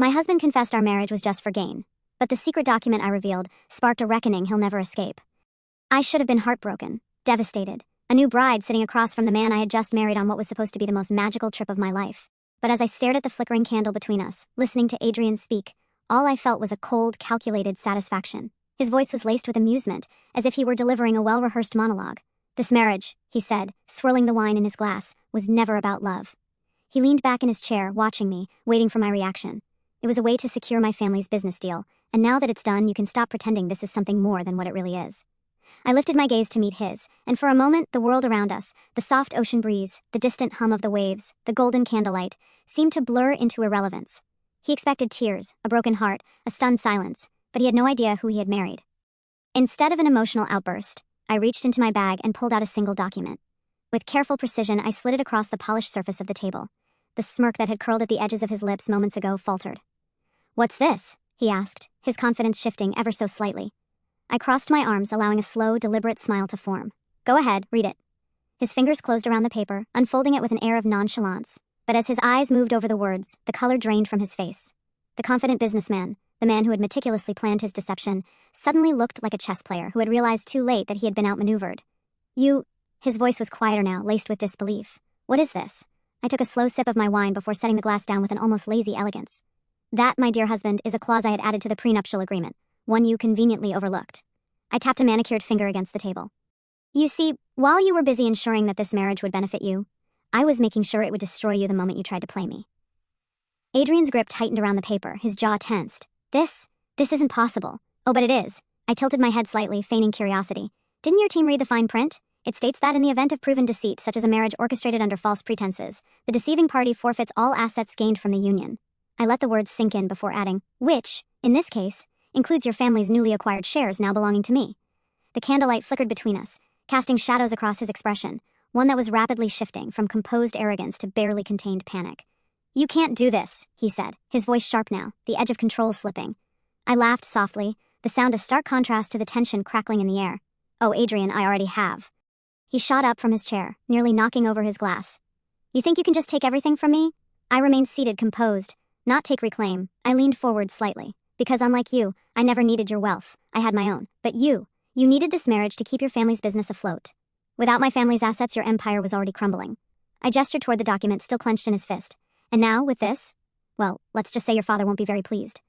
My husband confessed our marriage was just for gain, but the secret document I revealed sparked a reckoning he'll never escape. I should have been heartbroken, devastated, a new bride sitting across from the man I had just married on what was supposed to be the most magical trip of my life. But as I stared at the flickering candle between us, listening to Adrian speak, all I felt was a cold, calculated satisfaction. His voice was laced with amusement, as if he were delivering a well-rehearsed monologue. This marriage, he said, swirling the wine in his glass, was never about love. He leaned back in his chair, watching me, waiting for my reaction. It was a way to secure my family's business deal, and now that it's done, you can stop pretending this is something more than what it really is. I lifted my gaze to meet his, and for a moment, the world around us, the soft ocean breeze, the distant hum of the waves, the golden candlelight, seemed to blur into irrelevance. He expected tears, a broken heart, a stunned silence, but he had no idea who he had married. Instead of an emotional outburst, I reached into my bag and pulled out a single document. With careful precision, I slid it across the polished surface of the table. The smirk that had curled at the edges of his lips moments ago faltered. "What's this?" he asked, his confidence shifting ever so slightly. I crossed my arms, allowing a slow, deliberate smile to form. "Go ahead, read it." His fingers closed around the paper, unfolding it with an air of nonchalance. But as his eyes moved over the words, the color drained from his face. The confident businessman, the man who had meticulously planned his deception, suddenly looked like a chess player who had realized too late that he had been outmaneuvered. His voice was quieter now, laced with disbelief. "What is this?" I took a slow sip of my wine before setting the glass down with an almost lazy elegance. "That, my dear husband, is a clause I had added to the prenuptial agreement, one you conveniently overlooked." I tapped a manicured finger against the table. "You see, while you were busy ensuring that this marriage would benefit you, I was making sure it would destroy you the moment you tried to play me." Adrian's grip tightened around the paper, his jaw tensed. This isn't possible." "Oh, but it is." I tilted my head slightly, feigning curiosity. "Didn't your team read the fine print? It states that in the event of proven deceit, such as a marriage orchestrated under false pretenses, the deceiving party forfeits all assets gained from the union." I let the words sink in before adding, "which, in this case, includes your family's newly acquired shares now belonging to me." The candlelight flickered between us, casting shadows across his expression, one that was rapidly shifting from composed arrogance to barely contained panic. "You can't do this," he said, his voice sharp now, the edge of control slipping. I laughed softly, the sound a stark contrast to the tension crackling in the air. "Oh, Adrian, I already have." He shot up from his chair, nearly knocking over his glass. "You think you can just take everything from me?" I remained seated, composed. "Not take reclaim." I leaned forward slightly. "Because unlike you, I never needed your wealth. I had my own. But you needed this marriage to keep your family's business afloat. Without my family's assets, your empire was already crumbling." I gestured toward the document still clenched in his fist. "And now, with this? Well, let's just say your father won't be very pleased."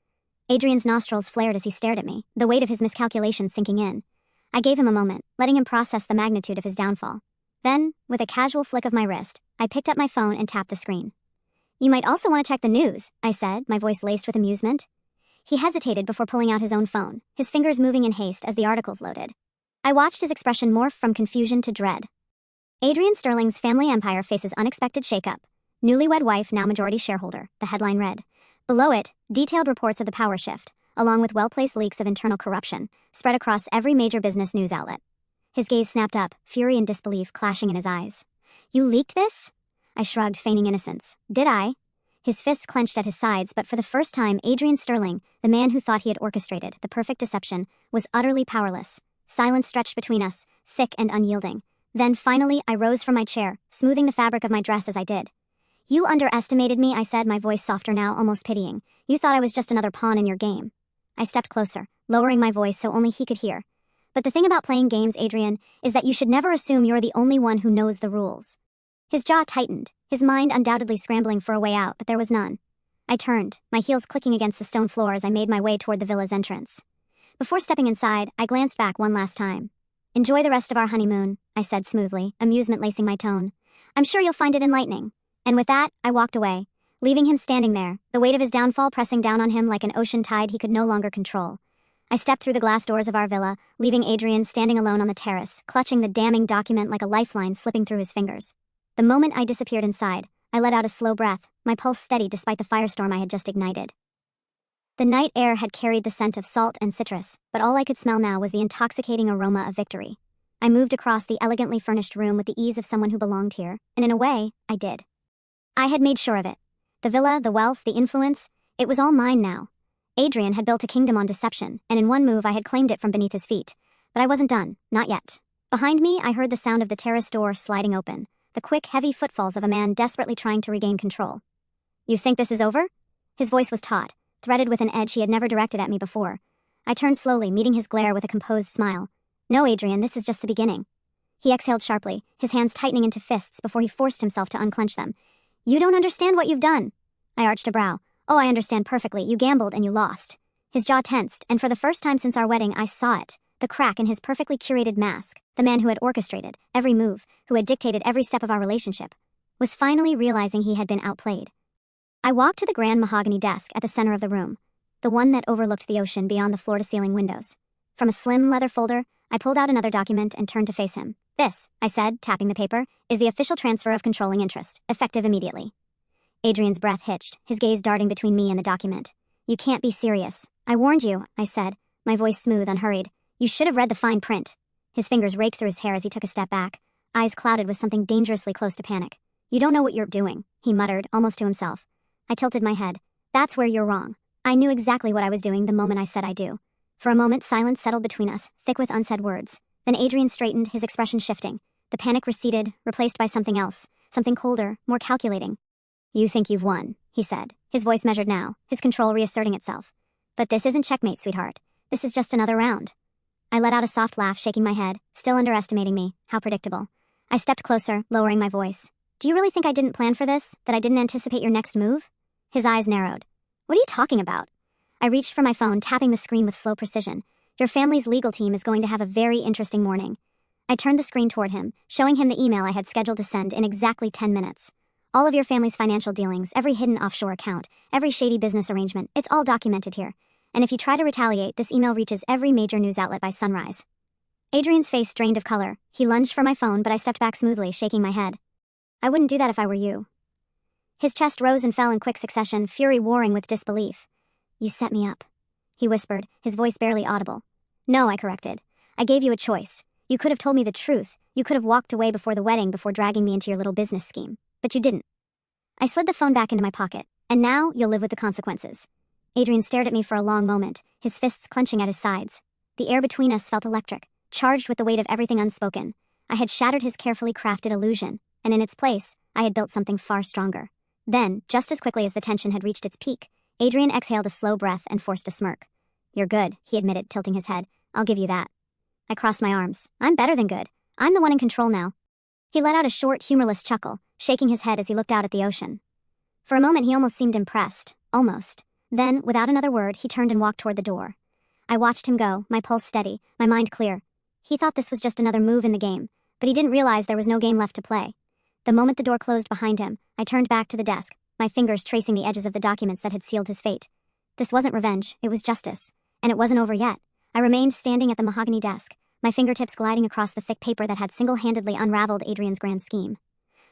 Adrian's nostrils flared as he stared at me, the weight of his miscalculations sinking in. I gave him a moment, letting him process the magnitude of his downfall. Then, with a casual flick of my wrist, I picked up my phone and tapped the screen. "You might also want to check the news," I said, my voice laced with amusement. He hesitated before pulling out his own phone, his fingers moving in haste as the articles loaded. I watched his expression morph from confusion to dread. "Adrian Sterling's family empire faces unexpected shakeup. Newlywed wife now majority shareholder," the headline read. Below it, detailed reports of the power shift, along with well-placed leaks of internal corruption, spread across every major business news outlet. His gaze snapped up, fury and disbelief clashing in his eyes. "You leaked this?" I shrugged, feigning innocence. "Did I?" His fists clenched at his sides, but for the first time, Adrian Sterling, the man who thought he had orchestrated the perfect deception, was utterly powerless. Silence stretched between us, thick and unyielding. Then, finally, I rose from my chair, smoothing the fabric of my dress as I did. "You underestimated me," I said, my voice softer now, almost pitying. "You thought I was just another pawn in your game." I stepped closer, lowering my voice so only he could hear. "But the thing about playing games, Adrian, is that you should never assume you're the only one who knows the rules." His jaw tightened, his mind undoubtedly scrambling for a way out, but there was none. I turned, my heels clicking against the stone floor as I made my way toward the villa's entrance. Before stepping inside, I glanced back one last time. "Enjoy the rest of our honeymoon," I said smoothly, amusement lacing my tone. "I'm sure you'll find it enlightening." And with that, I walked away, leaving him standing there, the weight of his downfall pressing down on him like an ocean tide he could no longer control. I stepped through the glass doors of our villa, leaving Adrian standing alone on the terrace, clutching the damning document like a lifeline slipping through his fingers. The moment I disappeared inside, I let out a slow breath, my pulse steady despite the firestorm I had just ignited. The night air had carried the scent of salt and citrus, but all I could smell now was the intoxicating aroma of victory. I moved across the elegantly furnished room with the ease of someone who belonged here, and in a way, I did. I had made sure of it. The villa, the wealth, the influence, it was all mine now. Adrian had built a kingdom on deception, and in one move I had claimed it from beneath his feet. But I wasn't done, not yet. Behind me, I heard the sound of the terrace door sliding open, the quick, heavy footfalls of a man desperately trying to regain control. "You think this is over?" His voice was taut, threaded with an edge he had never directed at me before. I turned slowly, meeting his glare with a composed smile. No, Adrian, this is just the beginning. He exhaled sharply, his hands tightening into fists before he forced himself to unclench them. You don't understand what you've done. I arched a brow. Oh, I understand perfectly. You gambled and you lost. His jaw tensed, and for the first time since our wedding, I saw it. The crack in his perfectly curated mask, the man who had orchestrated every move, who had dictated every step of our relationship, was finally realizing he had been outplayed. I walked to the grand mahogany desk at the center of the room, the one that overlooked the ocean beyond the floor-to-ceiling windows. From a slim leather folder, I pulled out another document and turned to face him. This, I said, tapping the paper, is the official transfer of controlling interest, effective immediately. Adrian's breath hitched, his gaze darting between me and the document. You can't be serious. I warned you, I said, my voice smooth, unhurried. You should have read the fine print. His fingers raked through his hair as he took a step back, eyes clouded with something dangerously close to panic. You don't know what you're doing, he muttered, almost to himself. I tilted my head. That's where you're wrong. I knew exactly what I was doing the moment I said I do. For a moment, silence settled between us, thick with unsaid words. Then Adrian straightened, his expression shifting. The panic receded, replaced by something else, something colder, more calculating. You think you've won, he said, his voice measured now, his control reasserting itself. But this isn't checkmate, sweetheart. This is just another round. I let out a soft laugh, shaking my head, still underestimating me. How predictable. I stepped closer, lowering my voice. Do you really think I didn't plan for this? That I didn't anticipate your next move? His eyes narrowed. What are you talking about? I reached for my phone, tapping the screen with slow precision. Your family's legal team is going to have a very interesting morning. I turned the screen toward him, showing him the email I had scheduled to send in exactly 10 minutes. All of your family's financial dealings, every hidden offshore account, every shady business arrangement, it's all documented here. And if you try to retaliate, this email reaches every major news outlet by sunrise. Adrian's face drained of color. He lunged for my phone, but I stepped back smoothly, shaking my head. I wouldn't do that if I were you. His chest rose and fell in quick succession, fury warring with disbelief. You set me up, he whispered, his voice barely audible. No, I corrected. I gave you a choice. You could have told me the truth. You could have walked away before the wedding before dragging me into your little business scheme. But you didn't. I slid the phone back into my pocket. And now you'll live with the consequences. Adrian stared at me for a long moment, his fists clenching at his sides. The air between us felt electric, charged with the weight of everything unspoken. I had shattered his carefully crafted illusion, and in its place, I had built something far stronger. Then, just as quickly as the tension had reached its peak, Adrian exhaled a slow breath and forced a smirk. You're good, he admitted, tilting his head. I'll give you that. I crossed my arms. I'm better than good. I'm the one in control now. He let out a short, humorless chuckle, shaking his head as he looked out at the ocean. For a moment, he almost seemed impressed. Almost. Then, without another word, he turned and walked toward the door. I watched him go, my pulse steady, my mind clear. He thought this was just another move in the game, but he didn't realize there was no game left to play. The moment the door closed behind him, I turned back to the desk, my fingers tracing the edges of the documents that had sealed his fate. This wasn't revenge, it was justice. And it wasn't over yet. I remained standing at the mahogany desk, my fingertips gliding across the thick paper that had single-handedly unraveled Adrian's grand scheme.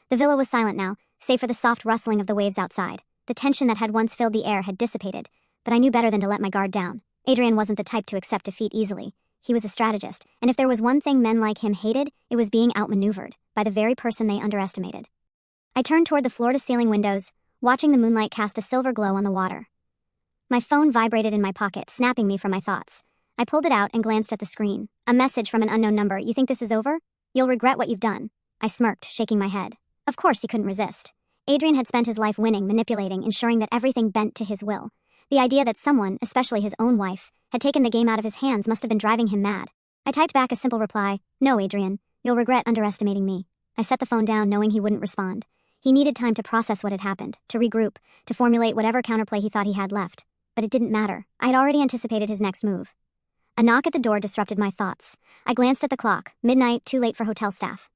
The villa was silent now, save for the soft rustling of the waves outside. The tension that had once filled the air had dissipated, but I knew better than to let my guard down. Adrian wasn't the type to accept defeat easily. He was a strategist, and if there was one thing men like him hated, it was being outmaneuvered by the very person they underestimated. I turned toward the floor-to-ceiling windows, watching the moonlight cast a silver glow on the water. My phone vibrated in my pocket, snapping me from my thoughts. I pulled it out and glanced at the screen. A message from an unknown number. You think this is over? You'll regret what you've done. I smirked, shaking my head. Of course he couldn't resist. Adrian had spent his life winning, manipulating, ensuring that everything bent to his will. The idea that someone, especially his own wife, had taken the game out of his hands must have been driving him mad. I typed back a simple reply. No, Adrian. You'll regret underestimating me. I set the phone down, knowing he wouldn't respond. He needed time to process what had happened, to regroup, to formulate whatever counterplay he thought he had left. But it didn't matter. I had already anticipated his next move. A knock at the door disrupted my thoughts. I glanced at the clock. Midnight, too late for hotel staff.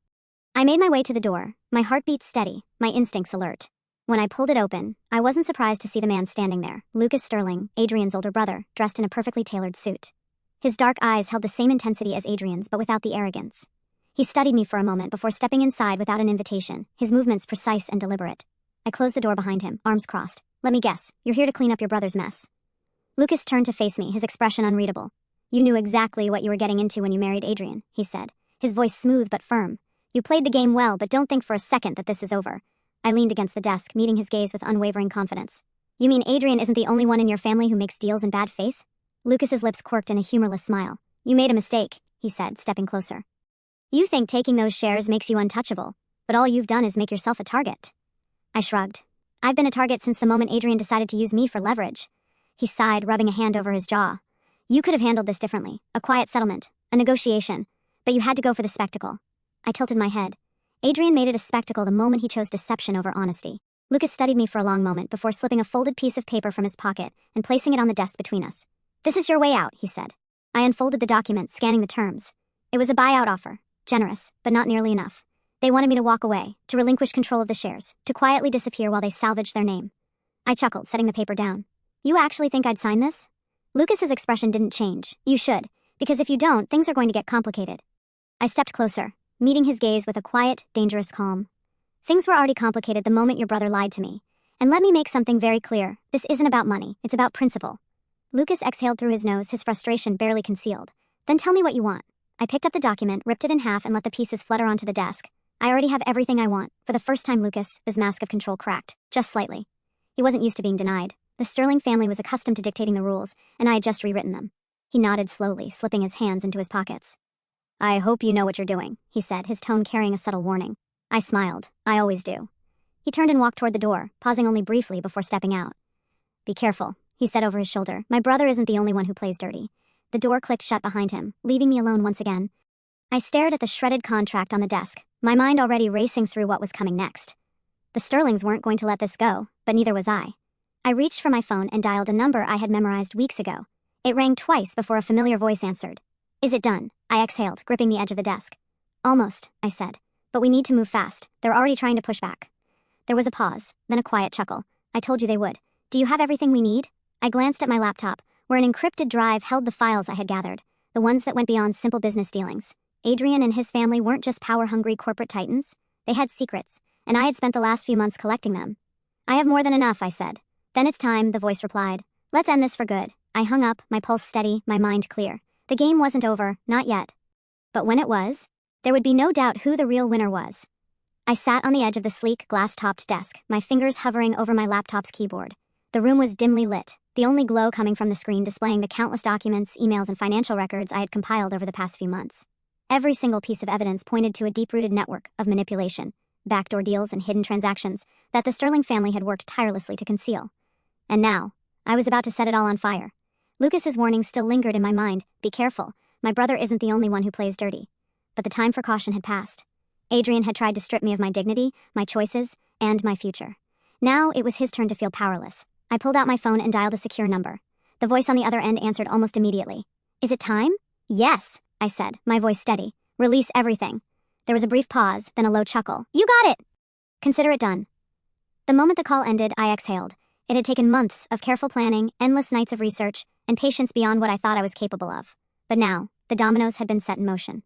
I made my way to the door, my heartbeat steady, my instincts alert. When I pulled it open, I wasn't surprised to see the man standing there, Lucas Sterling, Adrian's older brother, dressed in a perfectly tailored suit. His dark eyes held the same intensity as Adrian's, but without the arrogance. He studied me for a moment before stepping inside without an invitation, his movements precise and deliberate. I closed the door behind him, arms crossed. Let me guess, you're here to clean up your brother's mess. Lucas turned to face me, his expression unreadable. You knew exactly what you were getting into when you married Adrian, he said, his voice smooth but firm. You played the game well, but don't think for a second that this is over. I leaned against the desk, meeting his gaze with unwavering confidence. You mean Adrian isn't the only one in your family who makes deals in bad faith? Lucas's lips quirked in a humorless smile. You made a mistake, he said, stepping closer. You think taking those shares makes you untouchable, but all you've done is make yourself a target. I shrugged. I've been a target since the moment Adrian decided to use me for leverage. He sighed, rubbing a hand over his jaw. You could have handled this differently. A quiet settlement. A negotiation. But you had to go for the spectacle. I tilted my head. Adrian made it a spectacle the moment he chose deception over honesty. Lucas studied me for a long moment before slipping a folded piece of paper from his pocket and placing it on the desk between us. This is your way out, he said. I unfolded the document, scanning the terms. It was a buyout offer. Generous, but not nearly enough. They wanted me to walk away, to relinquish control of the shares, to quietly disappear while they salvaged their name. I chuckled, setting the paper down. You actually think I'd sign this? Lucas's expression didn't change. You should, because if you don't, things are going to get complicated. I stepped closer, meeting his gaze with a quiet, dangerous calm. Things were already complicated the moment your brother lied to me. And let me make something very clear. This isn't about money. It's about principle. Lucas exhaled through his nose, his frustration barely concealed. Then tell me what you want. I picked up the document, ripped it in half, and let the pieces flutter onto the desk. I already have everything I want. For the first time, Lucas, his mask of control cracked. Just slightly. He wasn't used to being denied. The Sterling family was accustomed to dictating the rules, and I had just rewritten them. He nodded slowly, slipping his hands into his pockets. I hope you know what you're doing, he said, his tone carrying a subtle warning. I smiled. I always do. He turned and walked toward the door, pausing only briefly before stepping out. Be careful, he said over his shoulder. My brother isn't the only one who plays dirty. The door clicked shut behind him, leaving me alone once again. I stared at the shredded contract on the desk, my mind already racing through what was coming next. The Sterlings weren't going to let this go, but neither was I. I reached for my phone and dialed a number I had memorized weeks ago. It rang twice before a familiar voice answered. Is it done? I exhaled, gripping the edge of the desk. Almost, I said. But we need to move fast. They're already trying to push back. There was a pause, then a quiet chuckle. I told you they would. Do you have everything we need? I glanced at my laptop, where an encrypted drive held the files I had gathered, the ones that went beyond simple business dealings. Adrian and his family weren't just power-hungry corporate titans. They had secrets, and I had spent the last few months collecting them. I have more than enough, I said. Then it's time, the voice replied. Let's end this for good. I hung up, my pulse steady, my mind clear. The game wasn't over, not yet. But when it was, there would be no doubt who the real winner was. I sat on the edge of the sleek, glass-topped desk, my fingers hovering over my laptop's keyboard. The room was dimly lit, the only glow coming from the screen displaying the countless documents, emails, and financial records I had compiled over the past few months. Every single piece of evidence pointed to a deep-rooted network of manipulation, backdoor deals, and hidden transactions that the Sterling family had worked tirelessly to conceal. And now, I was about to set it all on fire. Lucas's warning still lingered in my mind. Be careful. My brother isn't the only one who plays dirty. But the time for caution had passed. Adrian had tried to strip me of my dignity, my choices, and my future. Now it was his turn to feel powerless. I pulled out my phone and dialed a secure number. The voice on the other end answered almost immediately. Is it time? Yes, I said, my voice steady. Release everything. There was a brief pause, then a low chuckle. You got it! Consider it done. The moment the call ended, I exhaled. It had taken months of careful planning, endless nights of research, and patience beyond what I thought I was capable of. But now, the dominoes had been set in motion.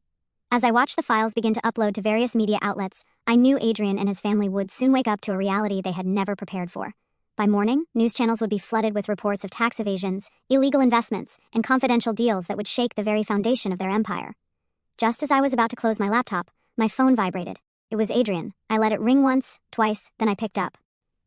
As I watched the files begin to upload to various media outlets, I knew Adrian and his family would soon wake up to a reality they had never prepared for. By morning, news channels would be flooded with reports of tax evasions, illegal investments, and confidential deals that would shake the very foundation of their empire. Just as I was about to close my laptop, my phone vibrated. It was Adrian. I let it ring once, twice, then I picked up.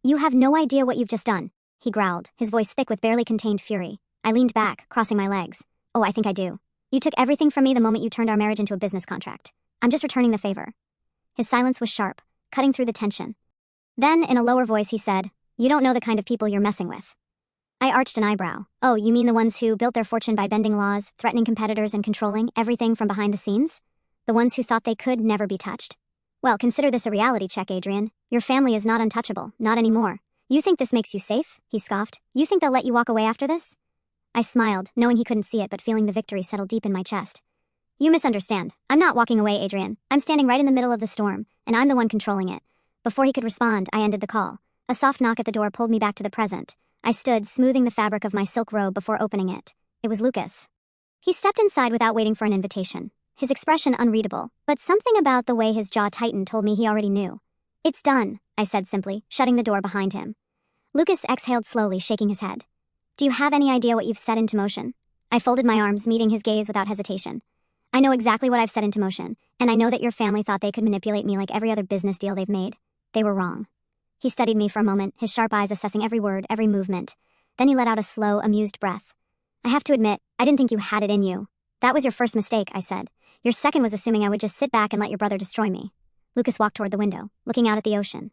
You have no idea what you've just done, he growled, his voice thick with barely contained fury. I leaned back, crossing my legs. Oh, I think I do. You took everything from me the moment you turned our marriage into a business contract. I'm just returning the favor. His silence was sharp, cutting through the tension. Then, in a lower voice, he said, You don't know the kind of people you're messing with. I arched an eyebrow. Oh, you mean the ones who built their fortune by bending laws, threatening competitors, and controlling everything from behind the scenes? The ones who thought they could never be touched? Well, consider this a reality check, Adrian. Your family is not untouchable, not anymore. You think this makes you safe? He scoffed. You think they'll let you walk away after this? I smiled, knowing he couldn't see it but feeling the victory settle deep in my chest. You misunderstand. I'm not walking away, Adrian. I'm standing right in the middle of the storm, and I'm the one controlling it. Before he could respond, I ended the call. A soft knock at the door pulled me back to the present. I stood, smoothing the fabric of my silk robe before opening it. It was Lucas. He stepped inside without waiting for an invitation. His expression unreadable, but something about the way his jaw tightened told me he already knew. It's done, I said simply, shutting the door behind him. Lucas exhaled slowly, shaking his head. Do you have any idea what you've set into motion? I folded my arms, meeting his gaze without hesitation. I know exactly what I've set into motion, and I know that your family thought they could manipulate me like every other business deal they've made. They were wrong. He studied me for a moment, his sharp eyes assessing every word, every movement. Then he let out a slow, amused breath. I have to admit, I didn't think you had it in you. That was your first mistake, I said. Your second was assuming I would just sit back and let your brother destroy me. Lucas walked toward the window, looking out at the ocean.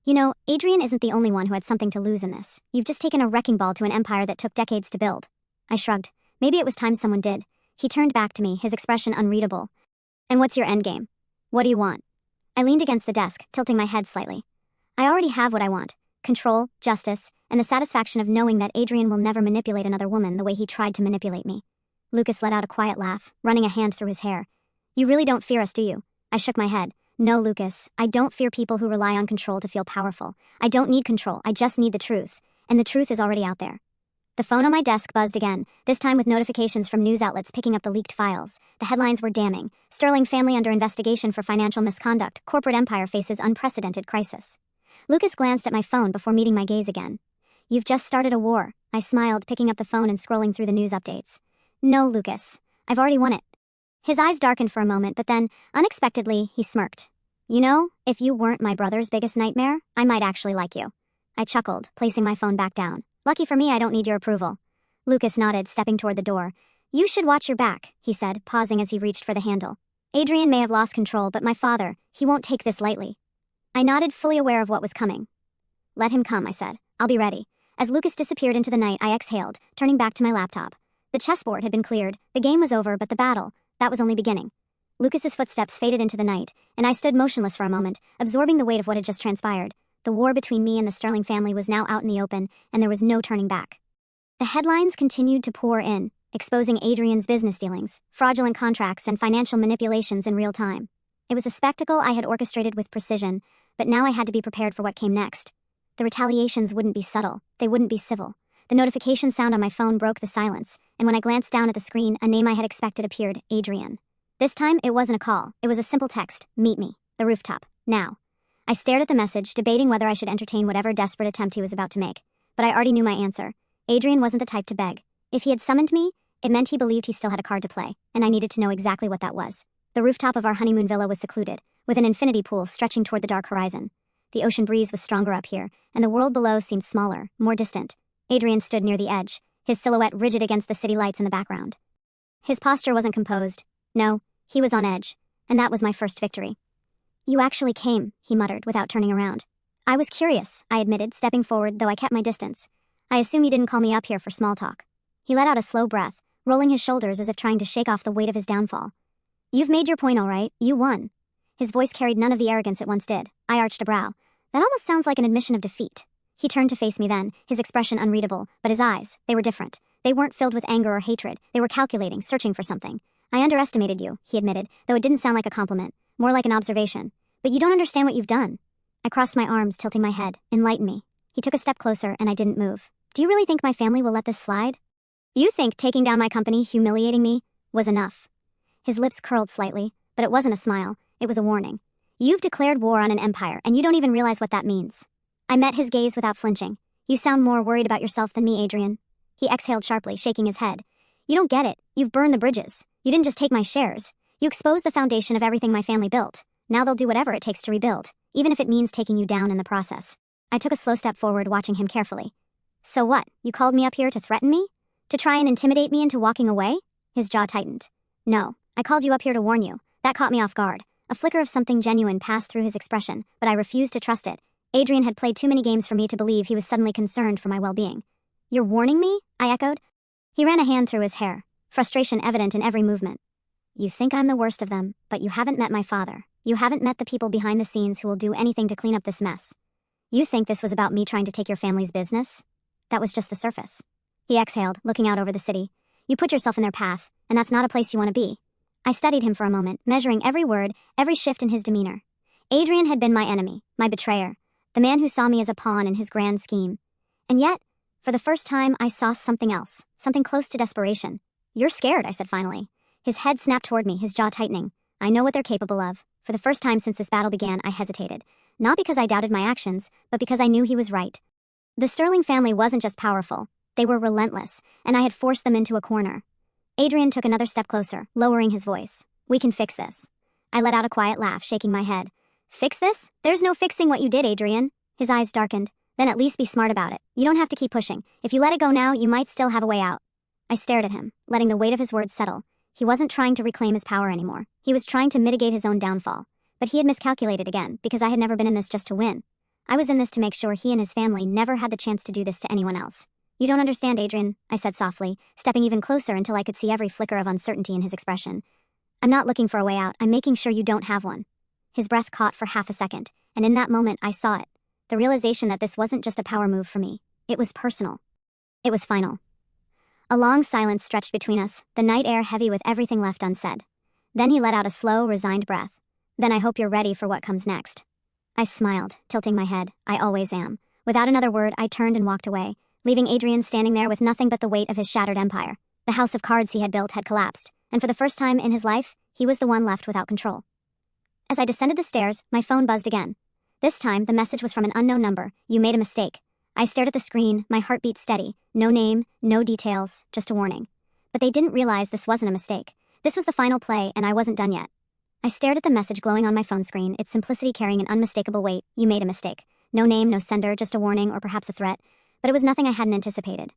You know, Adrian isn't the only one who had something to lose in this. You've just taken a wrecking ball to an empire that took decades to build. I shrugged. Maybe it was time someone did. He turned back to me, his expression unreadable. And what's your endgame? What do you want? I leaned against the desk, tilting my head slightly. I already have what I want. Control, justice, and the satisfaction of knowing that Adrian will never manipulate another woman the way he tried to manipulate me. Lucas let out a quiet laugh, running a hand through his hair. You really don't fear us, do you? I shook my head. No, Lucas, I don't fear people who rely on control to feel powerful. I don't need control, I just need the truth. And the truth is already out there. The phone on my desk buzzed again, this time with notifications from news outlets picking up the leaked files. The headlines were damning. Sterling family under investigation for financial misconduct. Corporate empire faces unprecedented crisis. Lucas glanced at my phone before meeting my gaze again. You've just started a war. I smiled, picking up the phone and scrolling through the news updates. No, Lucas. I've already won it. His eyes darkened for a moment, but then, unexpectedly, he smirked. You know, if you weren't my brother's biggest nightmare, I might actually like you. I chuckled, placing my phone back down. Lucky for me, I don't need your approval. Lucas nodded, stepping toward the door. You should watch your back, he said, pausing as he reached for the handle. Adrian may have lost control, but my father, he won't take this lightly. I nodded, fully aware of what was coming. Let him come, I said. I'll be ready. As Lucas disappeared into the night, I exhaled, turning back to my laptop. The chessboard had been cleared, the game was over, but the battle, that was only beginning. Lucas's footsteps faded into the night, and I stood motionless for a moment, absorbing the weight of what had just transpired. The war between me and the Sterling family was now out in the open, and there was no turning back. The headlines continued to pour in, exposing Adrian's business dealings, fraudulent contracts, and financial manipulations in real time. It was a spectacle I had orchestrated with precision, but now I had to be prepared for what came next. The retaliations wouldn't be subtle, they wouldn't be civil. The notification sound on my phone broke the silence, and when I glanced down at the screen, a name I had expected appeared, Adrian. This time, it wasn't a call, it was a simple text, meet me, the rooftop, now. I stared at the message, debating whether I should entertain whatever desperate attempt he was about to make. But I already knew my answer. Adrian wasn't the type to beg. If he had summoned me, it meant he believed he still had a card to play, and I needed to know exactly what that was. The rooftop of our honeymoon villa was secluded, with an infinity pool stretching toward the dark horizon. The ocean breeze was stronger up here, and the world below seemed smaller, more distant. Adrian stood near the edge, his silhouette rigid against the city lights in the background. His posture wasn't composed. No, he was on edge, and that was my first victory. You actually came, he muttered, without turning around. I was curious, I admitted, stepping forward, though I kept my distance. I assume you didn't call me up here for small talk. He let out a slow breath, rolling his shoulders as if trying to shake off the weight of his downfall. You've made your point all right, you won. His voice carried none of the arrogance it once did. I arched a brow. That almost sounds like an admission of defeat. He turned to face me then, his expression unreadable, but his eyes, they were different. They weren't filled with anger or hatred, they were calculating, searching for something. I underestimated you, he admitted, though it didn't sound like a compliment, more like an observation. But you don't understand what you've done. I crossed my arms, tilting my head. Enlighten me. He took a step closer, and I didn't move. Do you really think my family will let this slide? You think taking down my company, humiliating me, was enough? His lips curled slightly, but it wasn't a smile, it was a warning. You've declared war on an empire, and you don't even realize what that means. I met his gaze without flinching. You sound more worried about yourself than me, Adrian. He exhaled sharply, shaking his head. You don't get it. You've burned the bridges. You didn't just take my shares. You exposed the foundation of everything my family built. Now they'll do whatever it takes to rebuild, even if it means taking you down in the process. I took a slow step forward, watching him carefully. So what? You called me up here to threaten me? To try and intimidate me into walking away? His jaw tightened. No, I called you up here to warn you. That caught me off guard. A flicker of something genuine passed through his expression, but I refused to trust it. Adrian had played too many games for me to believe he was suddenly concerned for my well-being. You're warning me? I echoed. He ran a hand through his hair, frustration evident in every movement. You think I'm the worst of them, but you haven't met my father. You haven't met the people behind the scenes who will do anything to clean up this mess. You think this was about me trying to take your family's business? That was just the surface. He exhaled, looking out over the city. You put yourself in their path, and that's not a place you want to be. I studied him for a moment, measuring every word, every shift in his demeanor. Adrian had been my enemy, my betrayer, the man who saw me as a pawn in his grand scheme. And yet, for the first time, I saw something else, something close to desperation. You're scared, I said finally. His head snapped toward me, his jaw tightening. I know what they're capable of. For the first time since this battle began, I hesitated. Not because I doubted my actions, but because I knew he was right. The Sterling family wasn't just powerful. They were relentless, and I had forced them into a corner. Adrian took another step closer, lowering his voice. We can fix this. I let out a quiet laugh, shaking my head. Fix this? There's no fixing what you did, Adrian. His eyes darkened. Then at least be smart about it. You don't have to keep pushing. If you let it go now, you might still have a way out. I stared at him, letting the weight of his words settle. He wasn't trying to reclaim his power anymore. He was trying to mitigate his own downfall. But he had miscalculated again, because I had never been in this just to win. I was in this to make sure he and his family never had the chance to do this to anyone else. You don't understand, Adrian, I said softly, stepping even closer until I could see every flicker of uncertainty in his expression. I'm not looking for a way out, I'm making sure you don't have one. His breath caught for half a second, and in that moment I saw it. The realization that this wasn't just a power move for me. It was personal. It was final. A long silence stretched between us, the night air heavy with everything left unsaid. Then he let out a slow, resigned breath. Then I hope you're ready for what comes next. I smiled, tilting my head. I always am. Without another word, I turned and walked away, leaving Adrian standing there with nothing but the weight of his shattered empire. The house of cards he had built had collapsed, and for the first time in his life, he was the one left without control. As I descended the stairs, my phone buzzed again. This time, the message was from an unknown number. You made a mistake. I stared at the screen, my heartbeat steady. No name, no details, just a warning. But they didn't realize this wasn't a mistake. This was the final play, and I wasn't done yet. I stared at the message glowing on my phone screen, its simplicity carrying an unmistakable weight. You made a mistake. No name, no sender, just a warning or perhaps a threat. But it was nothing I hadn't anticipated.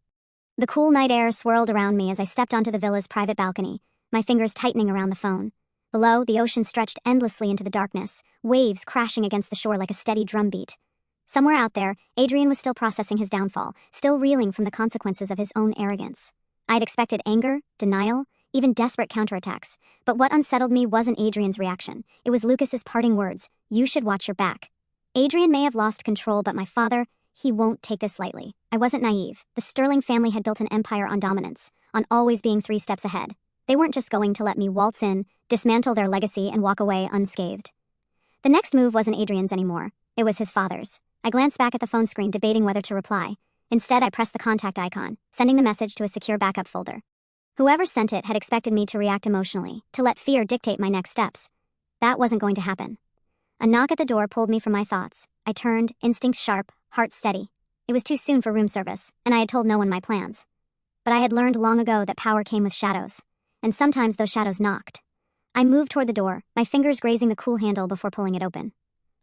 The cool night air swirled around me as I stepped onto the villa's private balcony, my fingers tightening around the phone. Below, the ocean stretched endlessly into the darkness, waves crashing against the shore like a steady drumbeat. Somewhere out there, Adrian was still processing his downfall, still reeling from the consequences of his own arrogance. I had expected anger, denial, even desperate counterattacks, but what unsettled me wasn't Adrian's reaction. It was Lucas's parting words, "You should watch your back." Adrian may have lost control, but my father, he won't take this lightly. I wasn't naive. The Sterling family had built an empire on dominance, on always being 3 steps ahead. They weren't just going to let me waltz in, dismantle their legacy, and walk away unscathed. The next move wasn't Adrian's anymore. It was his father's. I glanced back at the phone screen, debating whether to reply. Instead, I pressed the contact icon, sending the message to a secure backup folder. Whoever sent it had expected me to react emotionally, to let fear dictate my next steps. That wasn't going to happen. A knock at the door pulled me from my thoughts. I turned, instincts sharp, heart steady. It was too soon for room service, and I had told no one my plans. But I had learned long ago that power came with shadows, and sometimes those shadows knocked. I moved toward the door, my fingers grazing the cool handle before pulling it open.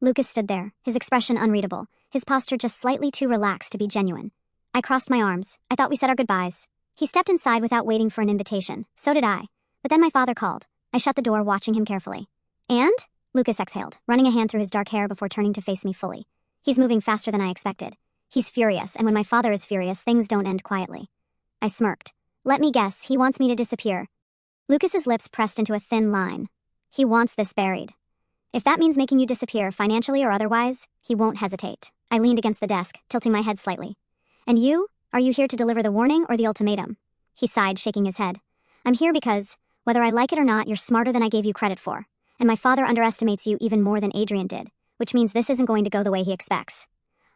Lucas stood there, his expression unreadable, his posture just slightly too relaxed to be genuine. I crossed my arms. I thought we said our goodbyes. He stepped inside without waiting for an invitation. So did I. But then my father called. I shut the door, watching him carefully. "And?" Lucas exhaled, running a hand through his dark hair before turning to face me fully. He's moving faster than I expected. He's furious, and when my father is furious, things don't end quietly. I smirked. "Let me guess, he wants me to disappear." Lucas's lips pressed into a thin line. "He wants this buried. If that means making you disappear, financially or otherwise, he won't hesitate." I leaned against the desk, tilting my head slightly. "And you? Are you here to deliver the warning or the ultimatum?" He sighed, shaking his head. "I'm here because, whether I like it or not, you're smarter than I gave you credit for. And my father underestimates you even more than Adrian did, which means this isn't going to go the way he expects."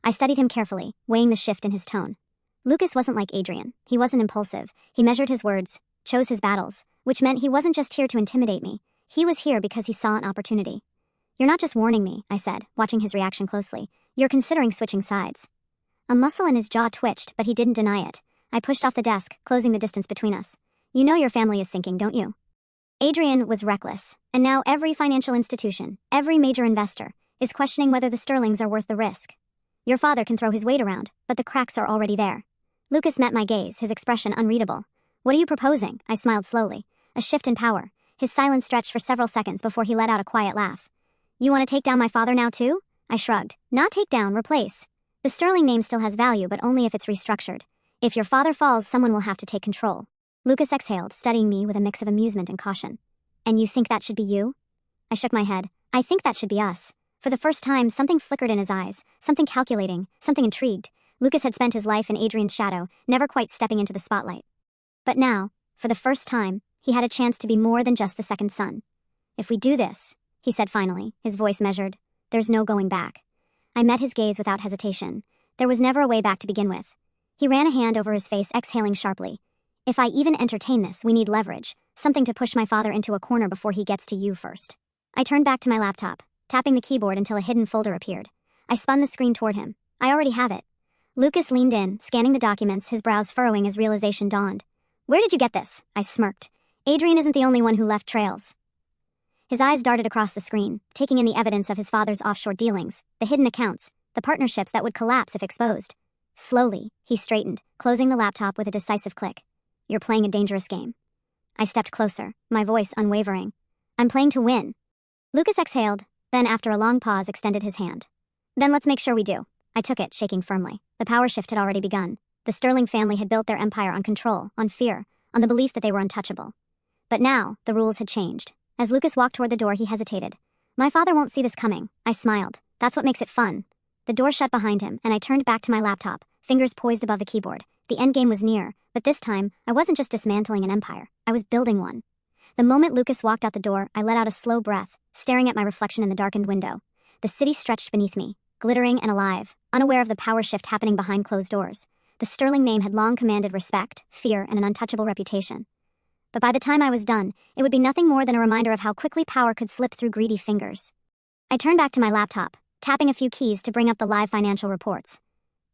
I studied him carefully, weighing the shift in his tone. Lucas wasn't like Adrian. He wasn't impulsive. He measured his words, chose his battles, which meant he wasn't just here to intimidate me. He was here because he saw an opportunity. "You're not just warning me," I said, watching his reaction closely. "You're considering switching sides." A muscle in his jaw twitched, but he didn't deny it. I pushed off the desk, closing the distance between us. "You know your family is sinking, don't you?" Adrian was reckless, and now every financial institution, every major investor, is questioning whether the Sterlings are worth the risk. Your father can throw his weight around, but the cracks are already there. Lucas met my gaze, his expression unreadable. "What are you proposing?" I smiled slowly. A shift in power. His silence stretched for several seconds before he let out a quiet laugh. "You want to take down my father now too?" I shrugged. "Not take down, replace. The Sterling name still has value, but only if it's restructured. If your father falls, someone will have to take control." Lucas exhaled, studying me with a mix of amusement and caution. "And you think that should be you?" I shook my head. "I think that should be us." For the first time, something flickered in his eyes, something calculating, something intrigued. Lucas had spent his life in Adrian's shadow, never quite stepping into the spotlight. But now, for the first time, he had a chance to be more than just the second son. "If we do this," he said finally, his voice measured, "there's no going back." I met his gaze without hesitation. There was never a way back to begin with. He ran a hand over his face, exhaling sharply. "If I even entertain this, we need leverage, something to push my father into a corner before he gets to you first." I turned back to my laptop, tapping the keyboard until a hidden folder appeared. I spun the screen toward him. "I already have it." Lucas leaned in, scanning the documents, his brows furrowing as realization dawned. "Where did you get this?" I smirked. "Adrian isn't the only one who left trails." His eyes darted across the screen, taking in the evidence of his father's offshore dealings, the hidden accounts, the partnerships that would collapse if exposed. Slowly, he straightened, closing the laptop with a decisive click. "You're playing a dangerous game." I stepped closer, my voice unwavering. "I'm playing to win." Lucas exhaled, then after a long pause extended his hand. Then let's make sure we do. I took it, shaking firmly. The power shift had already begun. The Sterling family had built their empire on control, on fear, on the belief that they were untouchable. But now, the rules had changed. As Lucas walked toward the door, he hesitated. My father won't see this coming. I smiled. That's what makes it fun. The door shut behind him, and I turned back to my laptop, fingers poised above the keyboard. The endgame was near, but this time, I wasn't just dismantling an empire. I was building one. The moment Lucas walked out the door, I let out a slow breath, staring at my reflection in the darkened window. The city stretched beneath me, glittering and alive, unaware of the power shift happening behind closed doors. The Sterling name had long commanded respect, fear, and an untouchable reputation. But by the time I was done, it would be nothing more than a reminder of how quickly power could slip through greedy fingers. I turned back to my laptop, tapping a few keys to bring up the live financial reports.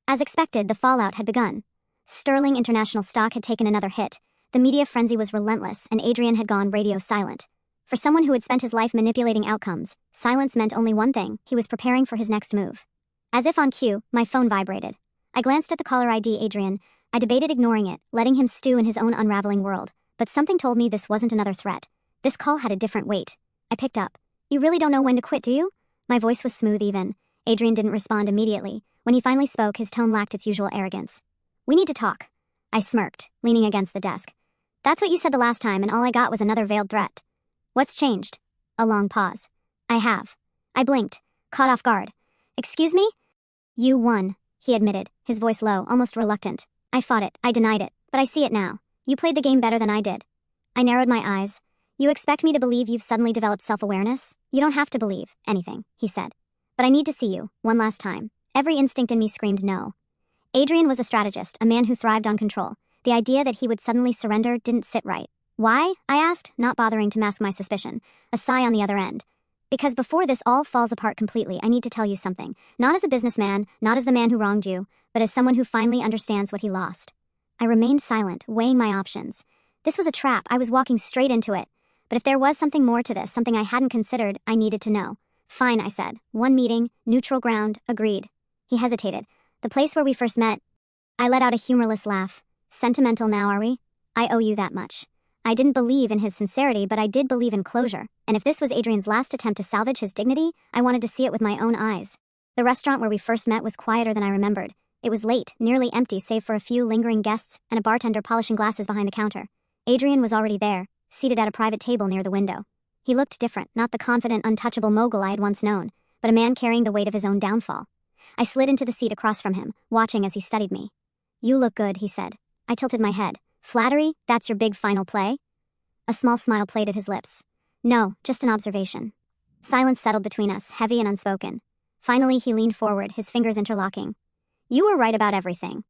As expected, the fallout had begun. Sterling International stock had taken another hit. The media frenzy was relentless, and Adrian had gone radio silent. For someone who had spent his life manipulating outcomes, silence meant only one thing: he was preparing for his next move. As if on cue, my phone vibrated. I glanced at the caller ID, Adrian. I debated ignoring it, letting him stew in his own unraveling world. But something told me this wasn't another threat. This call had a different weight. I picked up. You really don't know when to quit, do you? My voice was smooth even. Adrian didn't respond immediately. When he finally spoke, his tone lacked its usual arrogance. We need to talk. I smirked, leaning against the desk. That's what you said the last time, and all I got was another veiled threat. What's changed? A long pause. I have. I blinked, caught off guard. Excuse me? You won, he admitted, his voice low, almost reluctant. I fought it, I denied it, but I see it now. You played the game better than I did. I narrowed my eyes. You expect me to believe you've suddenly developed self-awareness? You don't have to believe anything, he said. But I need to see you, one last time. Every instinct in me screamed no. Adrian was a strategist, a man who thrived on control. The idea that he would suddenly surrender didn't sit right. Why? I asked, not bothering to mask my suspicion. A sigh on the other end. Because before this all falls apart completely, I need to tell you something. Not as a businessman, not as the man who wronged you, but as someone who finally understands what he lost. I remained silent, weighing my options. This was a trap. I was walking straight into it. But if there was something more to this, something I hadn't considered, I needed to know. Fine, I said. One meeting, neutral ground, agreed. He hesitated. The place where we first met. I let out a humorless laugh. Sentimental now, are we? I owe you that much. I didn't believe in his sincerity, but I did believe in closure. And if this was Adrian's last attempt to salvage his dignity, I wanted to see it with my own eyes. The restaurant where we first met was quieter than I remembered. It was late, nearly empty save for a few lingering guests and a bartender polishing glasses behind the counter. Adrian was already there, seated at a private table near the window. He looked different, not the confident, untouchable mogul I had once known, but a man carrying the weight of his own downfall. I slid into the seat across from him, watching as he studied me. You look good, he said. I tilted my head. Flattery? That's your big final play? A small smile played at his lips. No, just an observation. Silence settled between us, heavy and unspoken. Finally, he leaned forward, his fingers interlocking. You were right about everything.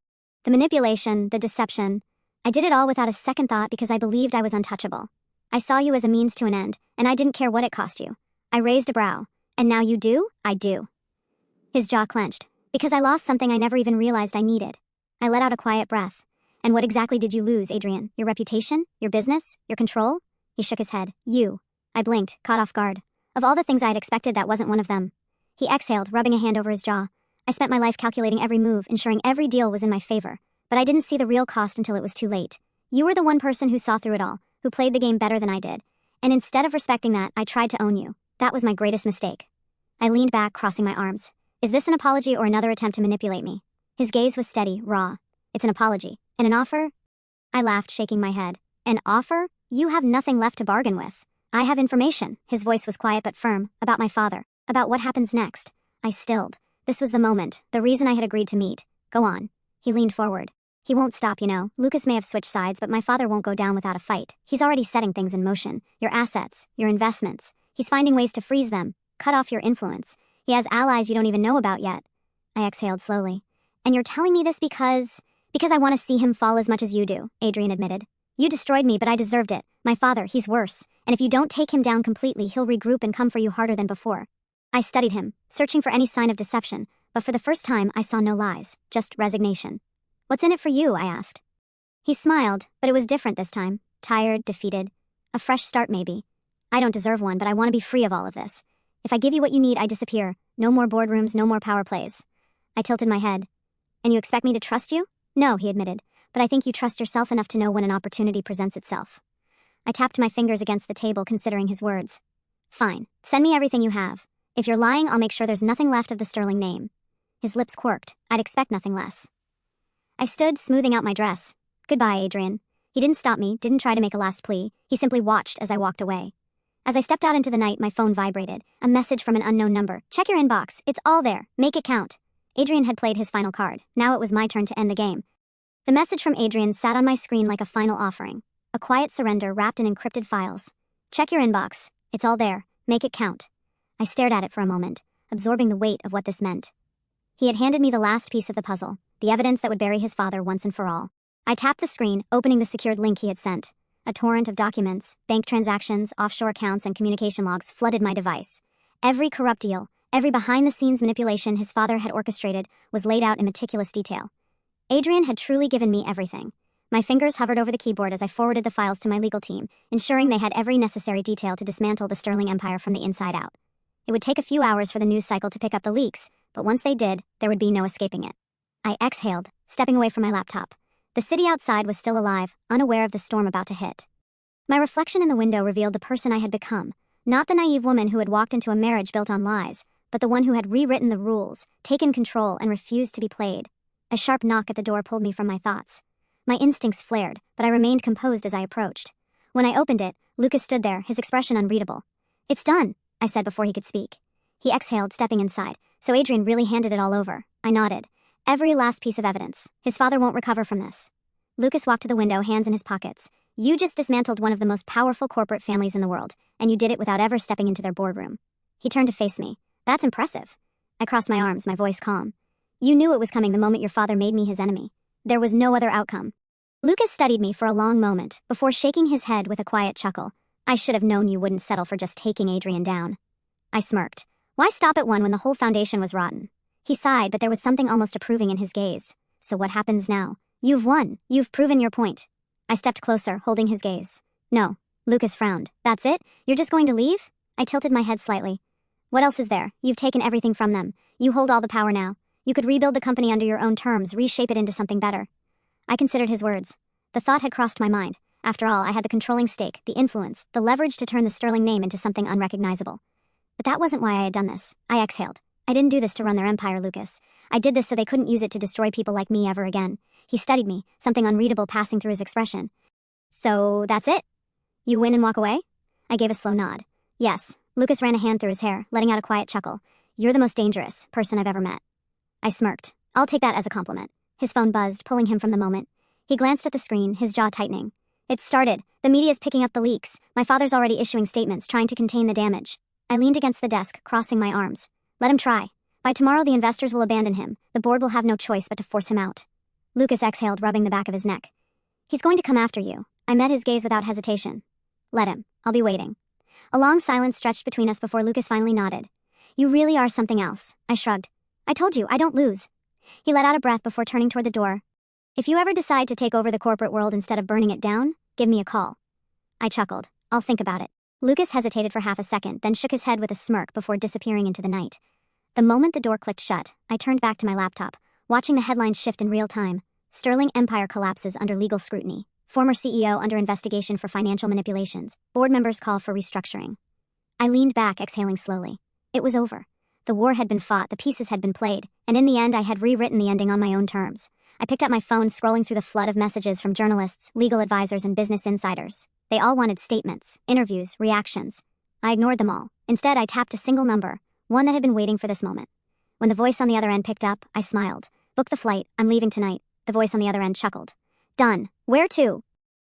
The manipulation, the deception. I did it all without a second thought because I believed I was untouchable. I saw you as a means to an end, and I didn't care what it cost you. I raised a brow. And now you do? I do. His jaw clenched. Because I lost something I never even realized I needed. I let out a quiet breath. And what exactly did you lose, Adrian? Your reputation? Your business? Your control? He shook his head. You. I blinked, caught off guard. Of all the things I had expected, that wasn't one of them. He exhaled, rubbing a hand over his jaw. I spent my life calculating every move, ensuring every deal was in my favor. But I didn't see the real cost until it was too late. You were the one person who saw through it all, who played the game better than I did. And instead of respecting that, I tried to own you. That was my greatest mistake. I leaned back, crossing my arms. Is this an apology or another attempt to manipulate me? His gaze was steady, raw. It's an apology. And an offer? I laughed, shaking my head. An offer? You have nothing left to bargain with. I have information. His voice was quiet but firm, about my father, about what happens next. I stilled. This was the moment, the reason I had agreed to meet. Go on. He leaned forward. He won't stop, you know. Lucas may have switched sides, but my father won't go down without a fight. He's already setting things in motion. Your assets, your investments. He's finding ways to freeze them, cut off your influence. He has allies you don't even know about yet. I exhaled slowly. And you're telling me this because I want to see him fall as much as you do, Adrian admitted. You destroyed me, but I deserved it. My father, he's worse. And if you don't take him down completely, he'll regroup and come for you harder than before. I studied him, searching for any sign of deception, but for the first time I saw no lies, just resignation. What's in it for you? I asked. He smiled, but it was different this time. Tired, defeated. A fresh start maybe. I don't deserve one, but I want to be free of all of this. If I give you what you need, I disappear. No more boardrooms, no more power plays. I tilted my head. And you expect me to trust you? No, he admitted, but I think you trust yourself enough to know when an opportunity presents itself. I tapped my fingers against the table, considering his words. Fine. Send me everything you have. If you're lying, I'll make sure there's nothing left of the Sterling name. His lips quirked. I'd expect nothing less. I stood, smoothing out my dress. Goodbye, Adrian. He didn't stop me, didn't try to make a last plea. He simply watched as I walked away. As I stepped out into the night, my phone vibrated. A message from an unknown number. Check your inbox. It's all there. Make it count. Adrian had played his final card. Now it was my turn to end the game. The message from Adrian sat on my screen like a final offering. A quiet surrender wrapped in encrypted files. Check your inbox. It's all there. Make it count. I stared at it for a moment, absorbing the weight of what this meant. He had handed me the last piece of the puzzle, the evidence that would bury his father once and for all. I tapped the screen, opening the secured link he had sent. A torrent of documents, bank transactions, offshore accounts, and communication logs flooded my device. Every corrupt deal, every behind-the-scenes manipulation his father had orchestrated was laid out in meticulous detail. Adrian had truly given me everything. My fingers hovered over the keyboard as I forwarded the files to my legal team, ensuring they had every necessary detail to dismantle the Sterling Empire from the inside out. It would take a few hours for the news cycle to pick up the leaks, but once they did, there would be no escaping it. I exhaled, stepping away from my laptop. The city outside was still alive, unaware of the storm about to hit. My reflection in the window revealed the person I had become, not the naive woman who had walked into a marriage built on lies, but the one who had rewritten the rules, taken control, and refused to be played. A sharp knock at the door pulled me from my thoughts. My instincts flared, but I remained composed as I approached. When I opened it, Lucas stood there, his expression unreadable. "It's done," I said before he could speak. He exhaled, stepping inside. "So Adrian really handed it all over." I nodded. "Every last piece of evidence. His father won't recover from this." Lucas walked to the window, hands in his pockets. "You just dismantled one of the most powerful corporate families in the world, and you did it without ever stepping into their boardroom." He turned to face me. "That's impressive." I crossed my arms, my voice calm. "You knew it was coming the moment your father made me his enemy. There was no other outcome." Lucas studied me for a long moment, before shaking his head with a quiet chuckle. "I should have known you wouldn't settle for just taking Adrian down." I smirked. Why stop at one when the whole foundation was rotten? He sighed, but there was something almost approving in his gaze. "So what happens now? You've won. You've proven your point." I stepped closer, holding his gaze. "No." Lucas frowned. "That's it? You're just going to leave?" I tilted my head slightly. "What else is there? You've taken everything from them. You hold all the power now. You could rebuild the company under your own terms, reshape it into something better." I considered his words. The thought had crossed my mind. After all, I had the controlling stake, the influence, the leverage to turn the Sterling name into something unrecognizable. But that wasn't why I had done this. I exhaled. "I didn't do this to run their empire, Lucas. I did this so they couldn't use it to destroy people like me ever again." He studied me, something unreadable passing through his expression. "So that's it? You win and walk away?" I gave a slow nod. "Yes." Lucas ran a hand through his hair, letting out a quiet chuckle. "You're the most dangerous person I've ever met." I smirked. "I'll take that as a compliment." His phone buzzed, pulling him from the moment. He glanced at the screen, his jaw tightening. "It's started. The media's picking up the leaks. My father's already issuing statements, trying to contain the damage." I leaned against the desk, crossing my arms. "Let him try. By tomorrow the investors will abandon him. The board will have no choice but to force him out." Lucas exhaled, rubbing the back of his neck. "He's going to come after you." I met his gaze without hesitation. "Let him. I'll be waiting." A long silence stretched between us before Lucas finally nodded. "You really are something else." I shrugged. "I told you, I don't lose." He let out a breath before turning toward the door. "If you ever decide to take over the corporate world instead of burning it down, give me a call." I chuckled. "I'll think about it." Lucas hesitated for half a second, then shook his head with a smirk before disappearing into the night. The moment the door clicked shut, I turned back to my laptop, watching the headlines shift in real time. Sterling Empire collapses under legal scrutiny. Former CEO under investigation for financial manipulations. Board members call for restructuring. I leaned back, exhaling slowly. It was over. The war had been fought, the pieces had been played, and in the end I had rewritten the ending on my own terms. I picked up my phone, scrolling through the flood of messages from journalists, legal advisors, and business insiders. They all wanted statements, interviews, reactions. I ignored them all. Instead, I tapped a single number, one that had been waiting for this moment. When the voice on the other end picked up, I smiled. "Book the flight. I'm leaving tonight." The voice on the other end chuckled. "Done. Where to?"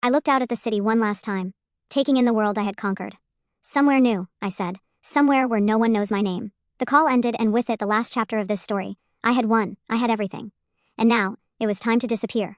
I looked out at the city one last time, taking in the world I had conquered. "Somewhere new," I said. "Somewhere where no one knows my name." The call ended, and with it the last chapter of this story. I had won. I had everything. And now, it was time to disappear.